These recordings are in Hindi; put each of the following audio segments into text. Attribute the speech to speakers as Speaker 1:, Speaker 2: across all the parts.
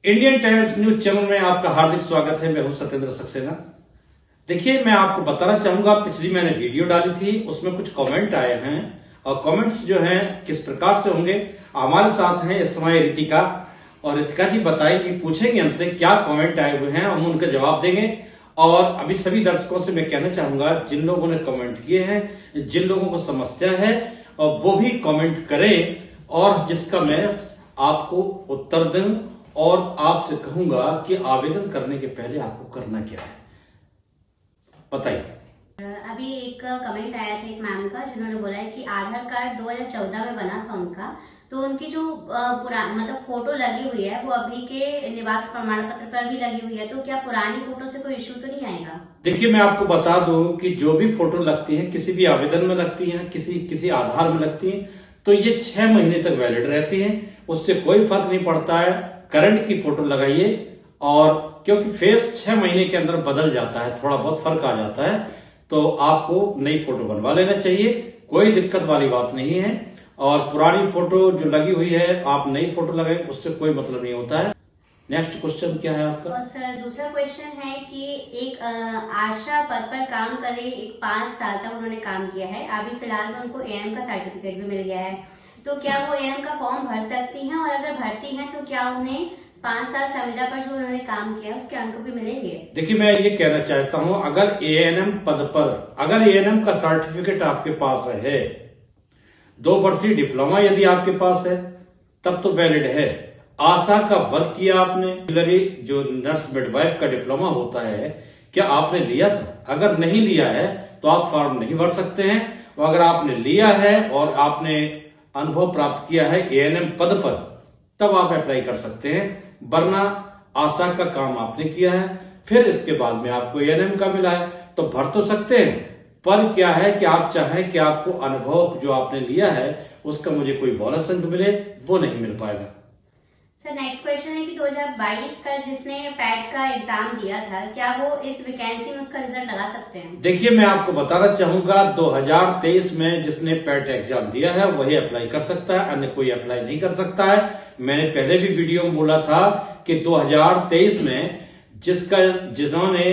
Speaker 1: इंडियन टाइम्स न्यूज चैनल में आपका हार्दिक स्वागत है। मैं हूं सत्येंद्र सक्सेना। देखिए, मैं आपको बताना चाहूंगा, पिछली मैंने वीडियो डाली थी, उसमें कुछ कमेंट आए हैं और कमेंट्स जो हैं किस प्रकार से होंगे। हमारे साथ हैं इस समय रितिका, और रितिका जी बताएंगी, पूछेंगे हमसे क्या कमेंट आए हुए हैं, हम उनका जवाब देंगे। और अभी सभी दर्शकों से मैं कहना चाहूंगा, जिन लोगों ने कमेंट किए हैं, जिन लोगों को समस्या है, और वो भी कमेंट करें और जिसका मैं आपको उत्तर दूं। और आपसे कहूंगा कि आवेदन करने के पहले आपको करना क्या है, बताइए।
Speaker 2: अभी एक कमेंट आया था एक मैम का, जिन्होंने बोला है कि आधार कार्ड 2014 में बना था उनका, तो उनकी जो मतलब फोटो लगी हुई है वो अभी के निवास प्रमाण पत्र पर भी लगी हुई है, तो क्या पुरानी फोटो से कोई इश्यू तो नहीं आएगा?
Speaker 1: देखिए, मैं आपको बता दूं कि जो भी फोटो लगती है, किसी भी आवेदन में लगती है, किसी आधार में लगती है, तो ये 6 महीने तक वैलिड रहती है, उससे कोई फर्क नहीं पड़ता है। करंट की फोटो लगाइए, और क्योंकि फेस 6 महीने के अंदर बदल जाता है, थोड़ा बहुत फर्क आ जाता है, तो आपको नई फोटो बनवा लेना चाहिए, कोई दिक्कत वाली बात नहीं है। और पुरानी फोटो जो लगी हुई है, आप नई फोटो लगाएं, उससे कोई मतलब नहीं होता है। नेक्स्ट क्वेश्चन क्या है आपका?
Speaker 2: और सर, दूसरा क्वेश्चन है कि एक आशा पद पर काम कर रहे, एक 5 साल तक उन्होंने काम किया है, अभी फिलहाल में उनको एएनएम का सर्टिफिकेट भी मिल गया है, तो क्या वो एएनएम का फॉर्म भर सकती हैं? और अगर भरती हैं तो क्या उन्हें 5 साल संविदा पर जो उन्होंने काम किया है उसके अंक भी मिलेंगे?
Speaker 1: देखिए, मैं ये कहना चाहता हूं, अगर एएनएम पद पर, अगर एएनएम का सर्टिफिकेट आपके पास है, 2 वर्षीय डिप्लोमा यदि आपके पास है, तब तो वैलिड है। आशा का वर्क किया आपने, जो नर्स मिडवाइफ का डिप्लोमा होता है, क्या आपने लिया था? अगर नहीं लिया है तो आप फॉर्म नहीं भर सकते हैं। और अगर आपने लिया है और आपने अनुभव प्राप्त किया है एएनएम पद पर, तब आप अप्लाई कर सकते हैं। वरना आशा का काम आपने किया है, फिर इसके बाद में आपको एएनएम का मिला है, तो भर तो सकते हैं। पर क्या है कि आप चाहें कि आपको अनुभव जो आपने लिया है उसका मुझे कोई बोनस अंक मिले, वो नहीं मिल पाएगा।
Speaker 2: सर, नेक्स्ट क्वेश्चन है कि 2022 का जिसने पैट का एग्जाम दिया था, क्या वो इस वैकेंसी में उसका रिजल्ट लगा सकते हैं?
Speaker 1: देखिए, मैं आपको बताना चाहूंगा, 2023 में जिसने पैट एग्जाम दिया है वही अप्लाई कर सकता है, अन्य कोई अप्लाई नहीं कर सकता है। मैंने पहले भी वीडियो में बोला था कि 2023 में जिन्होंने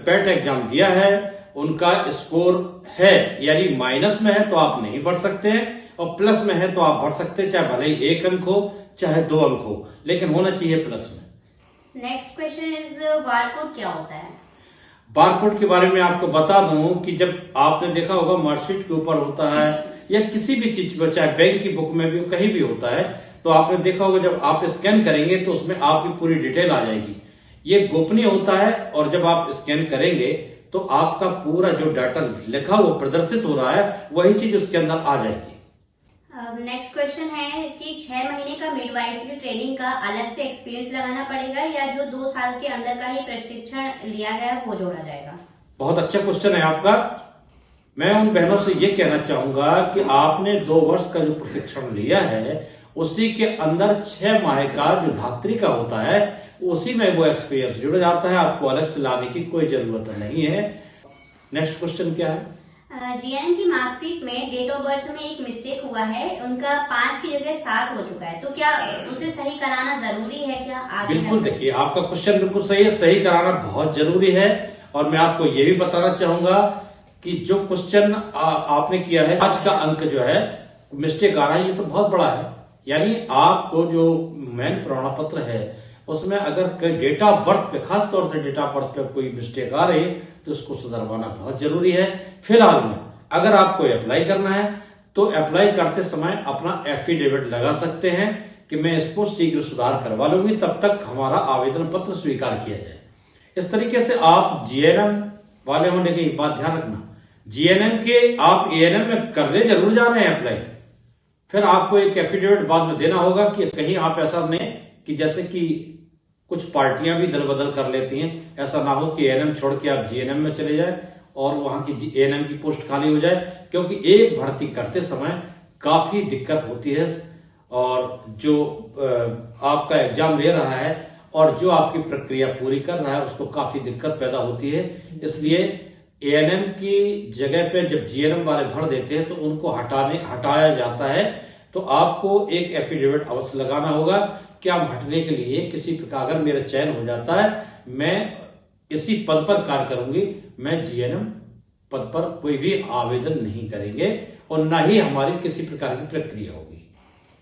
Speaker 1: पैट एग्जाम दिया है, उनका स्कोर है, यानी माइनस में है तो आप नहीं भर सकते हैं, और प्लस में है तो आप भर सकते हैं, चाहे भले ही 1 अंक हो चाहे 2 अंक हो, लेकिन होना चाहिए प्लस में।
Speaker 2: नेक्स्ट क्वेश्चन इज बारकोड क्या होता है?
Speaker 1: बारकोड के बारे में आपको बता दूं कि जब आपने देखा होगा मार्कशीट के ऊपर होता है, या किसी भी चीज पर, चाहे बैंक की बुक में भी, कहीं भी होता है, तो आपने देखा होगा जब आप स्कैन करेंगे तो उसमें आपकी पूरी डिटेल आ जाएगी। ये गोपनीय होता है, और जब आप स्कैन करेंगे तो आपका पूरा जो डाटा लिखा हुआ प्रदर्शित हो रहा है, वही चीज उसके अंदर आ जाएगी।
Speaker 2: नेक्स्ट क्वेश्चन है कि 6 महीने का मिडवाइफरी ट्रेनिंग का अलग से एक्सपीरियंस लगाना पड़ेगा, या जो 2 साल के अंदर का ही प्रशिक्षण लिया गया है वो जोड़ा जाएगा?
Speaker 1: बहुत अच्छा क्वेश्चन है आपका। मैं उन बहनों से ये कहना चाहूंगा कि आपने 2 वर्ष का जो प्रशिक्षण लिया है, उसी के अंदर 6 माह का जो धात्री का होता है, उसी में वो एक्सपीरियंस जुड़ जाता है, आपको अलग से लाने की कोई जरूरत नहीं है। नेक्स्ट क्वेश्चन क्या है?
Speaker 2: जीएनएम की मार्कशीट में डेट ऑफ बर्थ में एक मिस्टेक हुआ है, उनका 5 की जगह 7 हो चुका है, तो क्या उसे सही कराना जरूरी है क्या आगे?
Speaker 1: बिल्कुल, देखिए, आपका क्वेश्चन बिल्कुल सही है, सही कराना बहुत जरूरी है। और मैं आपको ये भी बताना चाहूंगा कि जो क्वेश्चन आपने किया है, आज का अंक जो है मिस्टेक आ रहा है, ये तो बहुत बड़ा है। यानी आपको जो मेन प्रमाण पत्र है उसमें अगर डेट ऑफ बर्थ पे, खास तौर से डेट ऑफ बर्थ पे कोई मिस्टेक आ रही है, तो उसको सुधरवाना बहुत जरूरी है। फिलहाल में अगर आपको अप्लाई करना है तो अप्लाई करते समय अपना एफिडेविट लगा सकते हैं कि मैं इसको शीघ्र सुधार करवा लूंगी, तब तक हमारा आवेदन पत्र स्वीकार किया जाए। इस तरीके से आप जीएनएम वाले होने की बात ध्यान रखना, जीएनएम के आप एएनएम में करने जरूर जा रहे हैं अप्लाई, फिर आपको एक एफिडेविट बाद में देना होगा कि कहीं आप ऐसा नहीं कि जैसे कि कुछ पार्टियां भी दल बदल कर लेती हैं, ऐसा ना हो कि एएनएम छोड़ के आप जीएनएम में चले जाए और वहां की एएनएम की पोस्ट खाली हो जाए, क्योंकि एक भर्ती करते समय काफी दिक्कत होती है, और जो आपका एग्जाम ले रहा है और जो आपकी प्रक्रिया पूरी कर रहा है उसको काफी दिक्कत पैदा होती है। इसलिए एएनएम की जगह पे जब जीएनएम वाले भर देते हैं तो उनको हटाया जाता है, तो आपको एक एफिडेविट अवश्य लगाना होगा क्या हटने के लिए किसी प्रकार अगर मेरा चयन हो जाता है, मैं इसी पद पर कार्य करूंगी, मैं जीएनएम पद पर कोई भी आवेदन नहीं करेंगे और ना ही हमारी किसी प्रकार की प्रक्रिया होगी।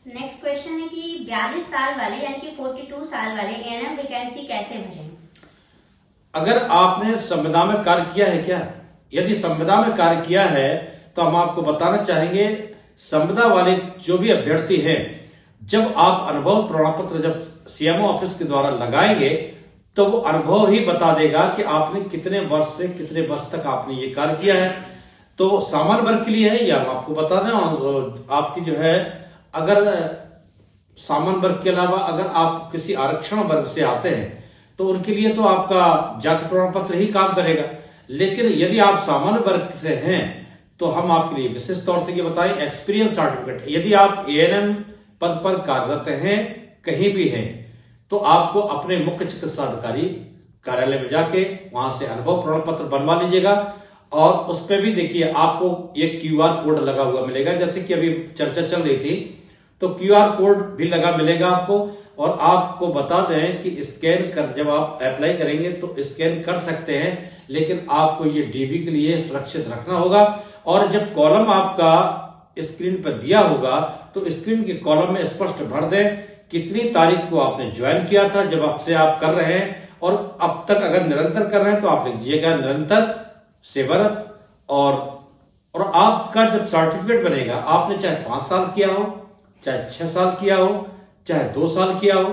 Speaker 2: नेक्स्ट क्वेश्चन है कि 42 साल वाले यानी कि 42 साल वाले एएनएम वैकेंसी कैसे भरें?
Speaker 1: अगर आपने संविदा में कार्य किया है क्या? यदि संविदा में कार्य किया है तो हम आपको बताना चाहेंगे, संविदा वाले जो भी अभ्यर्थी हैं, जब आप अनुभव प्रमाण पत्र जब सीएमओ ऑफिस के द्वारा लगाएंगे तो वो अनुभव ही बता देगा कि आपने कितने वर्ष से कितने वर्ष तक आपने ये कार्य किया है। तो सामान्य वर्ग के लिए है, या हम आपको बता दें आपकी जो है, अगर सामान्य वर्ग के अलावा अगर आप किसी आरक्षण वर्ग से आते हैं तो उनके लिए तो आपका जाति प्रमाण पत्र ही काम करेगा। लेकिन यदि आप सामान्य वर्ग से हैं तो हम आपके लिए विशेष तौर से ये बताएं, एक्सपीरियंस सर्टिफिकेट, यदि आप एएनएम पद पर कार्यरत हैं कहीं भी हैं तो आपको अपने मुख्य चिकित्सा अधिकारी कार्यालय में जाके वहां से अनुभव प्रमाण पत्र बनवा लीजिएगा। और उस पर भी देखिए आपको एक क्यूआर कोड लगा हुआ मिलेगा, जैसे कि अभी चर्चा चल रही थी तो क्यूआर कोड भी लगा मिलेगा आपको। और आपको बता दें कि स्कैन कर जब आप अप्लाई करेंगे तो स्कैन कर सकते हैं, लेकिन आपको ये डीबी के लिए सुरक्षित रखना होगा। और जब कॉलम आपका स्क्रीन पर दिया होगा तो स्क्रीन के कॉलम में स्पष्ट भर दें कितनी तारीख को आपने ज्वाइन किया था, जब आपसे आप कर रहे हैं, और अब तक अगर निरंतर कर रहे हैं तो आप लिखिएगा निरंतर सेवारत। और आपका जब सर्टिफिकेट बनेगा, आपने चाहे 5 साल किया हो, चाहे 6 साल किया हो, चाहे 2 साल किया हो,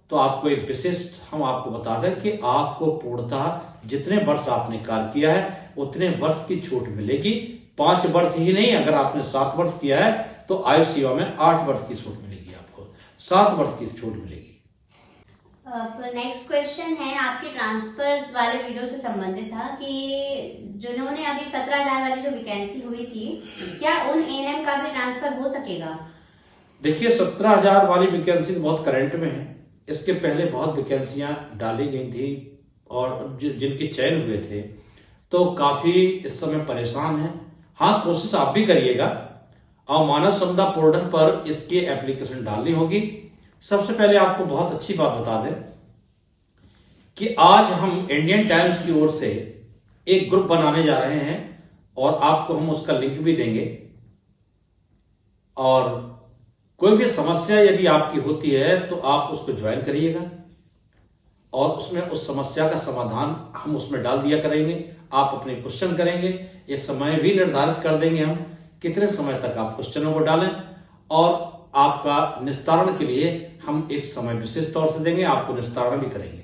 Speaker 1: तो आपको एक विशिष्ट हम आपको बता दें कि आपको पूर्णतः जितने वर्ष आपने कार्य किया है उतने वर्ष की छूट मिलेगी। 5 वर्ष ही नहीं, अगर आपने 7 वर्ष किया है तो आयु सीमा में 8 वर्ष की छूट मिलेगी, आपको 7 वर्ष की छूट मिलेगी।
Speaker 2: नेक्स्ट क्वेश्चन है आपके ट्रांसफर्स वाले वीडियो से संबंधित था कि जिन्होंने अभी 17,000 वाली जो वैकेंसी हुई थी, क्या उन एएनएम का भी ट्रांसफर हो सकेगा?
Speaker 1: देखिए 17,000 वाली वैकेंसी बहुत करंट में है। इसके पहले बहुत वैकेंसियां डाली गई थी और जिनके चयन हुए थे तो काफी इस समय परेशान हैं। हाँ, कोशिश आप भी करिएगा और मानव संपदा पोर्टल पर इसकी एप्लीकेशन डालनी होगी। सबसे पहले आपको बहुत अच्छी बात बता दें कि आज हम इंडियन टाइम्स की ओर से एक ग्रुप बनाने जा रहे हैं और आपको हम उसका लिंक भी देंगे। और कोई भी समस्या यदि आपकी होती है तो आप उसको ज्वाइन करिएगा और उसमें उस समस्या का समाधान हम उसमें डाल दिया करेंगे। आप अपने क्वेश्चन करेंगे, एक समय भी निर्धारित कर देंगे हम कितने समय तक आप क्वेश्चनों को डालें, और आपका निस्तारण के लिए हम एक समय विशेष तौर से देंगे, आपको निस्तारण भी करेंगे।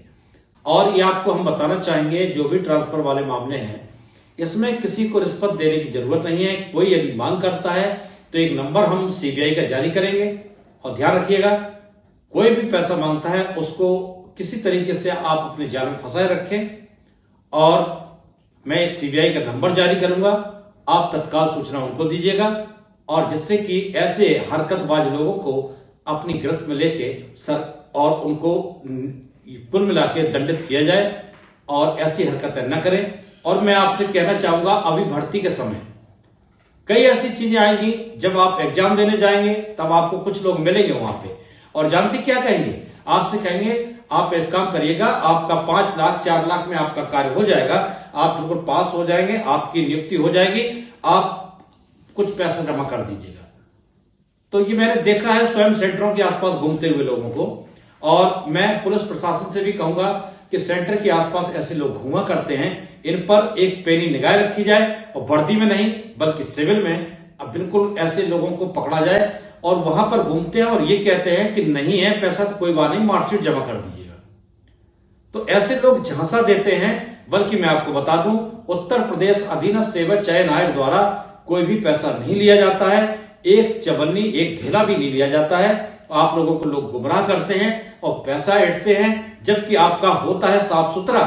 Speaker 1: और ये आपको हम बताना चाहेंगे, जो भी ट्रांसफर वाले मामले हैं इसमें किसी को रिश्वत देने की जरूरत नहीं है। कोई यदि मांग करता है तो एक नंबर हम सीबीआई का जारी करेंगे, और ध्यान रखिएगा कोई भी पैसा मांगता है उसको किसी तरीके से आप अपने जाल में फंसाए रखें, और मैं एक सीबीआई का नंबर जारी करूंगा, आप तत्काल सूचना उनको दीजिएगा, और जिससे कि ऐसे हरकतबाज लोगों को अपनी गिरफ्त में लेके और उनको कुल मिला के दंडित किया जाए और ऐसी हरकतें न करें। और मैं आपसे कहना चाहूंगा, अभी भर्ती के समय कई ऐसी चीजें आएंगी, जब आप एग्जाम देने जाएंगे तब आपको कुछ लोग मिलेंगे वहां पे, और जानते क्या कहेंगे, आपसे कहेंगे आप एक काम करिएगा, आपका 5 लाख 4 लाख में आपका कार्य हो जाएगा, आप बिल्कुल पास हो जाएंगे, आपकी नियुक्ति हो जाएगी, आप कुछ पैसा जमा कर दीजिएगा। तो ये मैंने देखा है स्वयं सेंटरों के आसपास घूमते हुए लोगों को, और मैं पुलिस प्रशासन से भी कहूंगा कि सेंटर के आसपास ऐसे लोग घूमा करते हैं, इन पर एक पैनी निगाह रखी जाए, और भर्ती में नहीं बल्कि सिविल में अब बिल्कुल ऐसे लोगों को पकड़ा जाए। और वहां पर घूमते हैं और ये कहते हैं कि नहीं है पैसा तो कोई बात नहीं, मार्कशीट जमा कर दीजिएगा। तो ऐसे लोग झांसा देते हैं। बल्कि मैं आपको बता दूं, उत्तर प्रदेश अधीनस्थ सेवा चयन आयोग द्वारा कोई भी पैसा नहीं लिया जाता है, एक चवन्नी एक थैला भी नहीं लिया जाता है। आप लोगों को लोग गुमराह करते हैं और पैसा ऐंठते हैं, जबकि आपका होता है साफ सुथरा।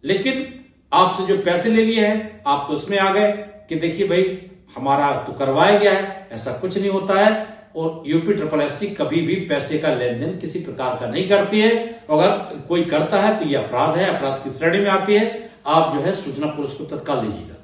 Speaker 1: लेकिन आपसे जो पैसे ले लिए हैं आप तो उसमें आ गए कि देखिए भाई हमारा तो करवाया गया है, ऐसा कुछ नहीं होता है। और यूपी SSST कभी भी पैसे का लेन देन किसी प्रकार का नहीं करती है। अगर कोई करता है तो ये अपराध है, अपराध की श्रेणी में आती है। आप जो है सूचना पुलिस को तत्काल दीजिएगा।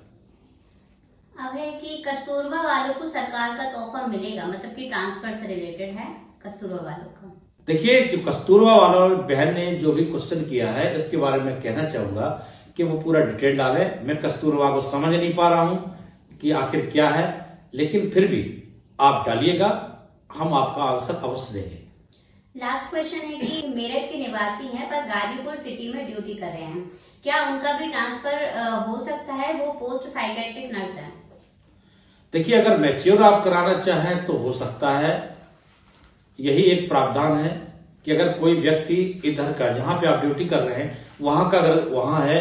Speaker 2: अब है कि कस्तूरबा वालों को सरकार का तोहफा मिलेगा, मतलब कि ट्रांसफर से रिलेटेड है कस्तूरबा वालों का।
Speaker 1: देखिए, जो कस्तूरबा वाला बहन ने जो भी क्वेश्चन किया है, इसके बारे में कहना चाहूंगा कि वो पूरा डिटेल डाले। मैं कस्तूरबा को समझ नहीं पा रहा हूं कि आखिर क्या है, लेकिन फिर भी आप डालिएगा, हम आपका आंसर अवश्य देंगे।
Speaker 2: लास्ट क्वेश्चन है कि मेरठ के निवासी हैं पर गाजीपुर सिटी में ड्यूटी कर रहे हैं, क्या उनका भी ट्रांसफर हो सकता है? वो पोस्ट साइकेट्रिक नर्स है।
Speaker 1: देखिए, अगर मैच्योर आप कराना चाहें तो हो सकता है। यही एक प्रावधान है कि अगर कोई व्यक्ति इधर का, जहां पे आप ड्यूटी कर रहे हैं वहां का अगर वहां है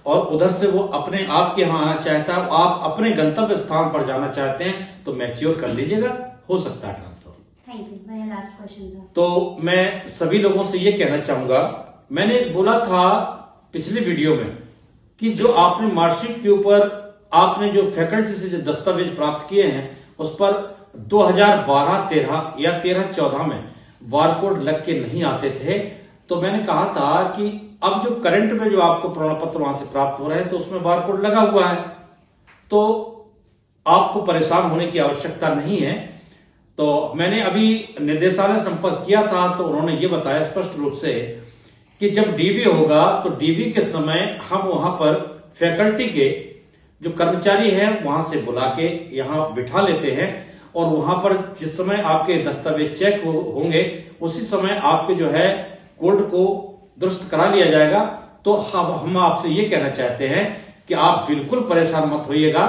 Speaker 1: और उधर से वो अपने आपके यहाँ आना चाहता है, आप अपने गंतव्य स्थान पर जाना चाहते हैं, तो मैच्योर कर लीजिएगा, हो सकता है ट्रांसफर।
Speaker 2: Thank you. मेरा लास्ट क्वेश्चन था।
Speaker 1: तो मैं सभी लोगों से ये कहना चाहूंगा, मैंने बोला था पिछले वीडियो में कि जो आपने मार्कशीट के ऊपर आपने जो फैकल्टी से जो दस्तावेज प्राप्त किए हैं उस पर 2012-13 या 13-14 में बारकोड लग के नहीं आते थे, तो मैंने कहा था कि अब जो करंट में जो आपको प्रमाण पत्र वहां से प्राप्त हो रहे हैं तो उसमें बारकोड लगा हुआ है, तो आपको परेशान होने की आवश्यकता नहीं है। तो मैंने अभी निदेशालय संपर्क किया था तो उन्होंने ये बताया स्पष्ट रूप से कि जब डीबी होगा तो डीबी के समय हम वहां पर फैकल्टी के जो कर्मचारी हैं वहां से बुला के यहां बिठा लेते हैं और वहां पर जिस समय आपके दस्तावेज चेक होंगे उसी समय आपके जो है कोड को दुरुस्त करा लिया जाएगा। तो हम आपसे ये कहना चाहते हैं कि आप बिल्कुल परेशान मत होइएगा,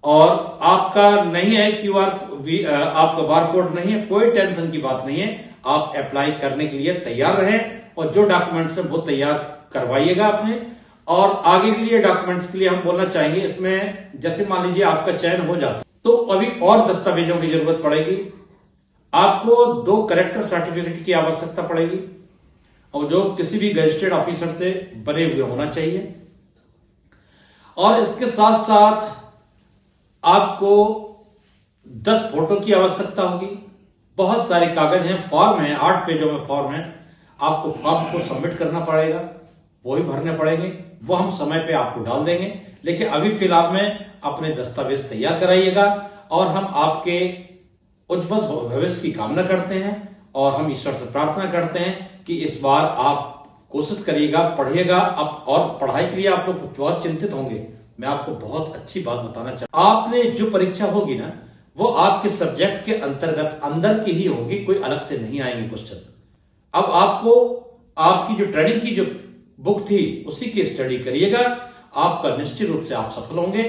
Speaker 1: और आपका नहीं है क्यूआर, आपका बारकोड नहीं है, कोई टेंशन की बात नहीं है। आप अप्लाई करने के लिए तैयार रहें और जो डॉक्यूमेंट्स है वो तैयार करवाइएगा अपने। और आगे के लिए डॉक्यूमेंट्स के लिए हम बोलना चाहेंगे, इसमें जैसे मान लीजिए आपका चयन हो जाता तो अभी और दस्तावेजों की जरूरत पड़ेगी। आपको 2 करेक्टर सर्टिफिकेट की आवश्यकता पड़ेगी और जो किसी भी गजिस्ट्रेड ऑफिसर से बने हुए होना चाहिए, और इसके साथ साथ आपको 10 फोटो की आवश्यकता होगी। बहुत सारे कागज हैं, फॉर्म है, 8 पेजों में फॉर्म है, आपको फॉर्म को सबमिट करना पड़ेगा, वो भी भरने पड़ेंगे, वो हम समय पे आपको डाल देंगे। लेकिन अभी फिलहाल में अपने दस्तावेज तैयार कराइएगा और हम आपके उज्जवल भविष्य की कामना करते हैं और हम ईश्वर से प्रार्थना करते हैं कि इस बार आप कोशिश करिएगा, पढ़िएगा। अब और पढ़ाई के लिए आप लोग बहुत चिंतित होंगे, मैं आपको बहुत अच्छी बात बताना चाहता हूं। आपने जो परीक्षा होगी ना वो आपके सब्जेक्ट के अंतर्गत अंदर की ही होगी, कोई अलग से नहीं आएंगे क्वेश्चन। अब आपको आपकी जो ट्रेनिंग की जो बुक थी उसी की स्टडी करिएगा, आपका निश्चित रूप से आप सफल होंगे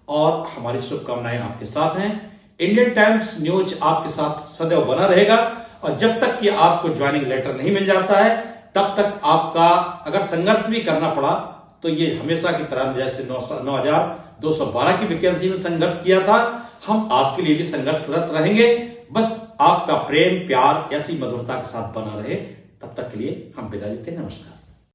Speaker 1: और हमारी शुभकामनाएं आपके साथ हैं। इंडियन टाइम्स न्यूज आपके साथ सदैव बना रहेगा और जब तक कि आपको ज्वाइनिंग लेटर नहीं मिल जाता है तब तक आपका अगर संघर्ष भी करना पड़ा तो ये हमेशा की तरह जैसे 9212 की वैकेंसी में संघर्ष किया था, हम आपके लिए भी संघर्षरत रहेंगे। बस आपका प्रेम प्यार ऐसी मधुरता के साथ बना रहे, तब तक के लिए हम विदा लेते हैं। नमस्कार।